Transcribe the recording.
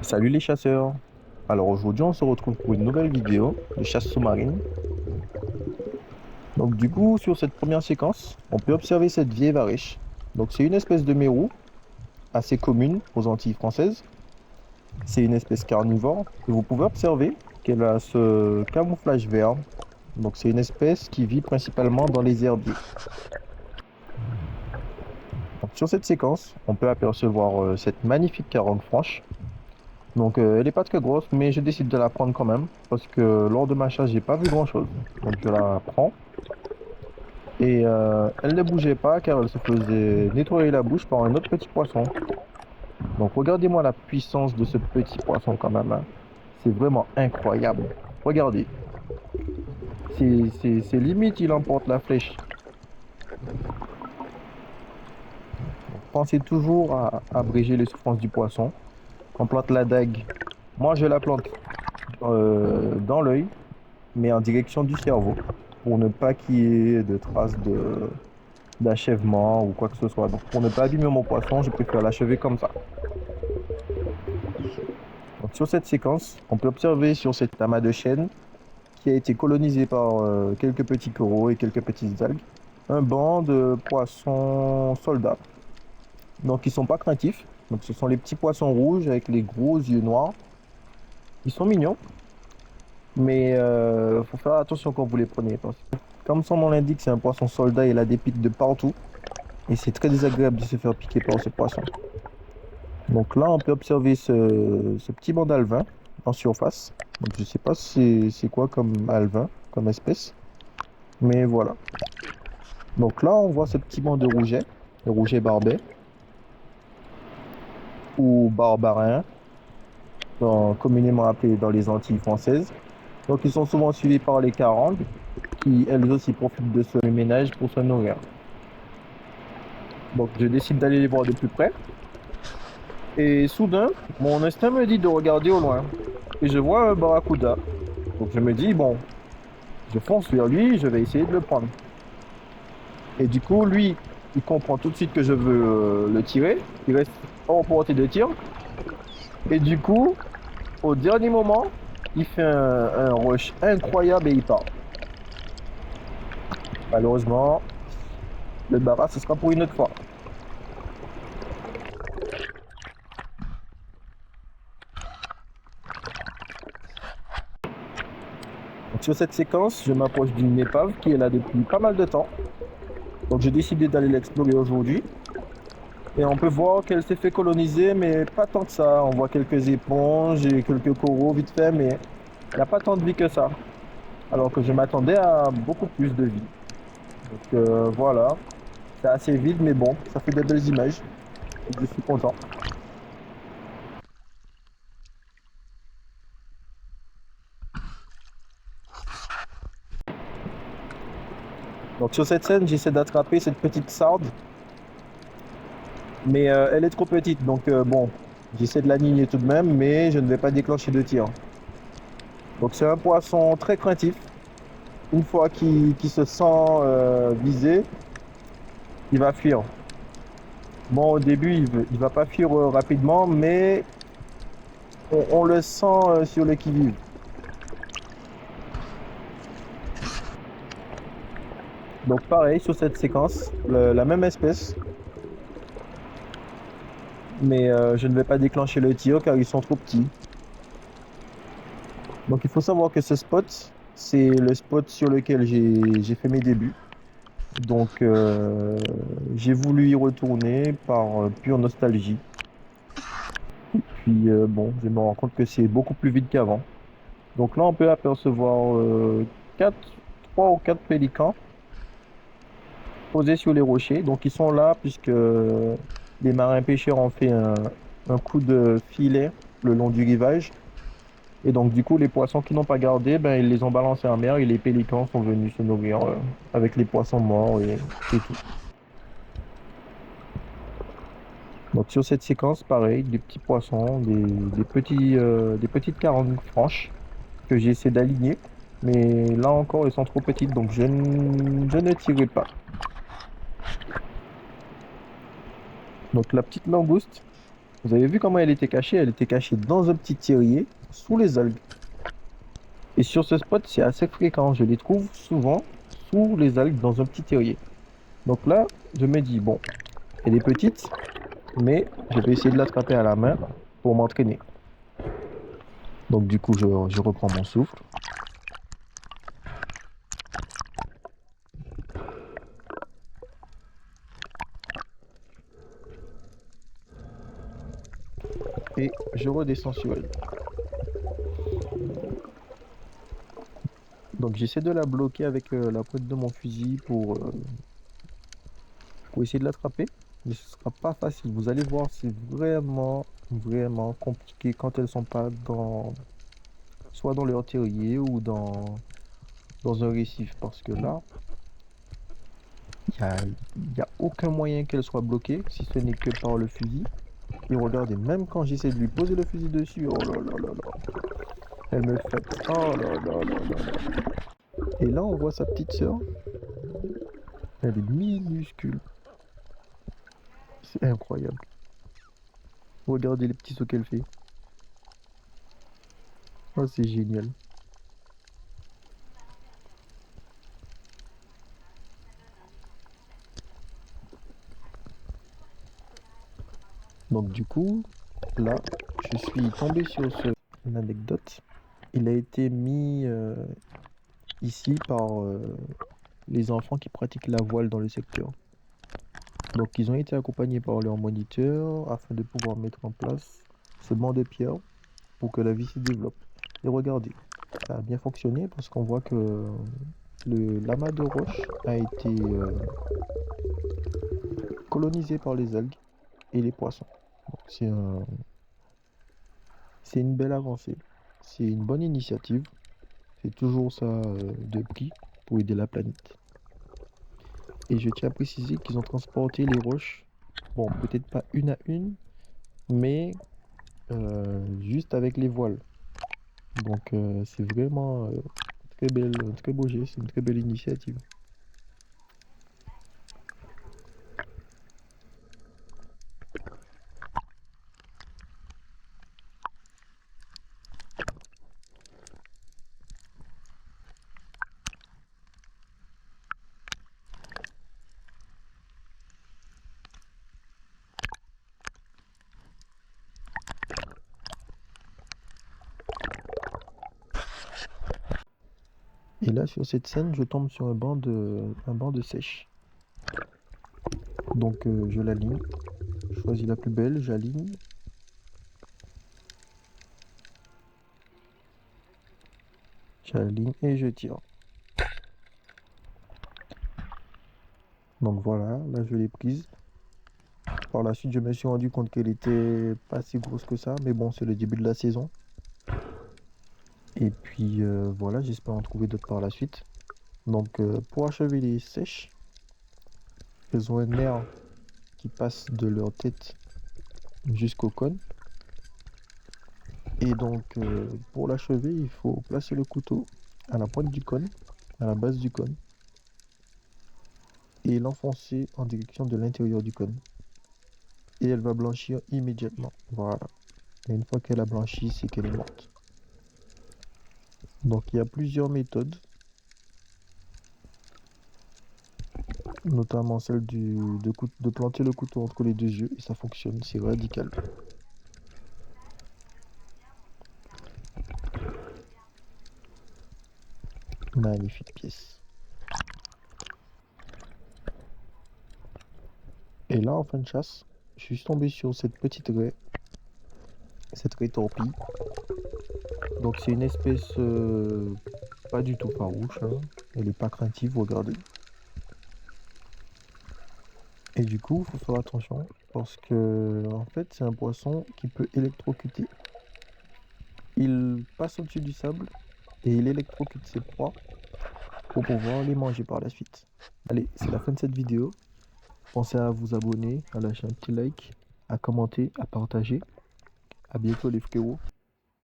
Salut les chasseurs. Alors aujourd'hui on se retrouve pour une nouvelle vidéo de chasse sous-marine. Donc du coup sur cette première séquence, on peut observer cette vieille varech. Donc c'est une espèce de mérou assez commune aux Antilles françaises. C'est une espèce carnivore et vous pouvez observer qu'elle a ce camouflage vert. Donc c'est une espèce qui vit principalement dans les herbiers. Donc, sur cette séquence, on peut apercevoir cette magnifique carogne franche. Donc, elle n'est pas très grosse, mais je décide de la prendre quand même parce que lors de ma chasse, j'ai pas vu grand-chose. Donc, je la prends et elle ne bougeait pas car elle se faisait nettoyer la bouche par un autre petit poisson. Donc, regardez-moi la puissance de ce petit poisson quand même, hein. C'est vraiment incroyable. Regardez, c'est limite, il emporte la flèche. Donc, pensez toujours à abréger les souffrances du poisson. On plante la dague. Moi, je la plante dans l'œil, mais en direction du cerveau, pour ne pas qu'il y ait de traces d'achèvement ou quoi que ce soit. Donc, pour ne pas abîmer mon poisson, je préfère l'achever comme ça. Donc, sur cette séquence, on peut observer sur cet amas de chêne qui a été colonisé par quelques petits coraux et quelques petites algues, un banc de poissons soldats. Donc, ils sont pas craintifs. Donc, ce sont les petits poissons rouges avec les gros yeux noirs. Ils sont mignons, mais faut faire attention quand vous les prenez. Parce que, comme son nom l'indique, c'est un poisson soldat, il a des pics de partout. Et c'est très désagréable de se faire piquer par ce poisson. Donc là, on peut observer ce petit banc d'alevin en surface. Donc je ne sais pas c'est quoi comme alevin, comme espèce. Mais voilà. Donc là, on voit ce petit banc de rouget, le rouget barbet, ou barbarin, communément appelé dans les Antilles françaises. Donc ils sont souvent suivis par les carangues, qui elles aussi profitent de ce ménage pour se nourrir. Donc je décide d'aller les voir de plus près. Et soudain, mon instinct me dit de regarder au loin. Et je vois un barracuda. Donc je me dis, bon, je fonce vers lui, je vais essayer de le prendre. Et du coup, lui, il comprend tout de suite que je veux le tirer. Il reste hors portée de tir. Et du coup, au dernier moment, il fait un rush incroyable et il part. Malheureusement, le barra, ce sera pour une autre fois. Donc, sur cette séquence, je m'approche d'une épave qui est là depuis pas mal de temps. Donc j'ai décidé d'aller l'explorer aujourd'hui. Et on peut voir qu'elle s'est fait coloniser, mais pas tant que ça. On voit quelques éponges et quelques coraux vite fait, mais il n'y a pas tant de vie que ça. Alors que je m'attendais à beaucoup plus de vie. Donc voilà, c'est assez vide, mais bon, ça fait des belles images. Je suis content. Donc sur cette scène, j'essaie d'attraper cette petite sarde, mais elle est trop petite. Donc bon, j'essaie de l'aligner tout de même, mais je ne vais pas déclencher de tir. Donc c'est un poisson très craintif. Une fois qu'il se sent visé, il va fuir. Bon, au début, il va pas fuir rapidement, mais on le sent sur le qui-vive. Donc pareil, sur cette séquence, la même espèce, mais je ne vais pas déclencher le tir car ils sont trop petits. Donc il faut savoir que ce spot, c'est le spot sur lequel j'ai fait mes débuts. Donc j'ai voulu y retourner par pure nostalgie. Puis bon, je me rends compte que c'est beaucoup plus vite qu'avant. Donc là, on peut apercevoir quatre, trois ou quatre pélicans posés sur les rochers. Donc ils sont là puisque les marins pêcheurs ont fait un coup de filet le long du rivage. Et donc du coup, les poissons qui n'ont pas gardé, ben, ils les ont balancés en mer et les pélicans sont venus se nourrir avec les poissons morts et tout. Donc sur cette séquence, pareil, des petits poissons, des petites carangues franches que j'essaie d'aligner. Mais là encore, elles sont trop petites, donc je ne tirerai pas. Donc la petite langouste. Vous avez vu comment elle était cachée? Elle était cachée dans un petit terrier sous les algues. Et sur ce spot, c'est assez fréquent. Je les trouve souvent sous les algues dans un petit terrier. Donc là, je me dis, bon, elle est petite, mais je vais essayer de l'attraper à la main pour m'entraîner. Donc du coup, je reprends mon souffle. Et je redescends sur elle. Donc j'essaie de la bloquer avec la pointe de mon fusil pour essayer de l'attraper. Mais ce sera pas facile. Vous allez voir, c'est vraiment, vraiment compliqué quand elles sont pas soit dans leur terrier ou dans un récif. Parce que là, il y a aucun moyen qu'elle soit bloquée, si ce n'est que par le fusil. Et regardez, même quand j'essaie de lui poser le fusil dessus, oh là là là là, elle me fait. Oh là là là là là. Et là, on voit sa petite sœur. Elle est minuscule. C'est incroyable. Regardez les petits sauts qu'elle fait. Oh, c'est génial. Donc du coup, là, je suis tombé sur une anecdote. Il a été mis ici par les enfants qui pratiquent la voile dans le secteur. Donc ils ont été accompagnés par leur moniteur afin de pouvoir mettre en place ce banc de pierre pour que la vie se développe. Et regardez, ça a bien fonctionné parce qu'on voit que l'amas de roche a été colonisé par les algues et les poissons. Donc, c'est une belle avancée. C'est une bonne initiative. C'est toujours ça de prix pour aider la planète. Et je tiens à préciser qu'ils ont transporté les roches, bon, peut-être pas une à une, mais juste avec les voiles. Donc c'est vraiment très belle, un très beau geste, c'est une très belle initiative. Et là, sur cette scène, je tombe sur un banc de sèche. Donc je l'aligne, je choisis la plus belle, j'aligne et je tire. Donc voilà, là je l'ai prise. Par la suite, je me suis rendu compte qu'elle était pas si grosse que ça, mais bon, c'est le début de la saison. Et puis voilà, j'espère en trouver d'autres par la suite. Donc pour achever les sèches, elles ont un nerf qui passe de leur tête jusqu'au cône. Et donc pour l'achever, il faut placer le couteau à la pointe du cône, à la base du cône, et l'enfoncer en direction de l'intérieur du cône. Et elle va blanchir immédiatement. Voilà. Et une fois qu'elle a blanchi, c'est qu'elle est morte. Donc il y a plusieurs méthodes, notamment celle de planter le couteau entre les deux yeux, et ça fonctionne, c'est radical. Magnifique pièce. Et là, en fin de chasse, je suis tombé sur cette raie torpille. Donc c'est une espèce pas du tout farouche, hein. Elle est pas craintive, regardez. Et du coup, il faut faire attention parce que en fait, c'est un poisson qui peut électrocuter. Il passe au-dessus du sable et il électrocute ses proies pour pouvoir les manger par la suite. Allez, c'est la fin de cette vidéo. Pensez à vous abonner, à lâcher un petit like, à commenter, à partager. À bientôt les frérots.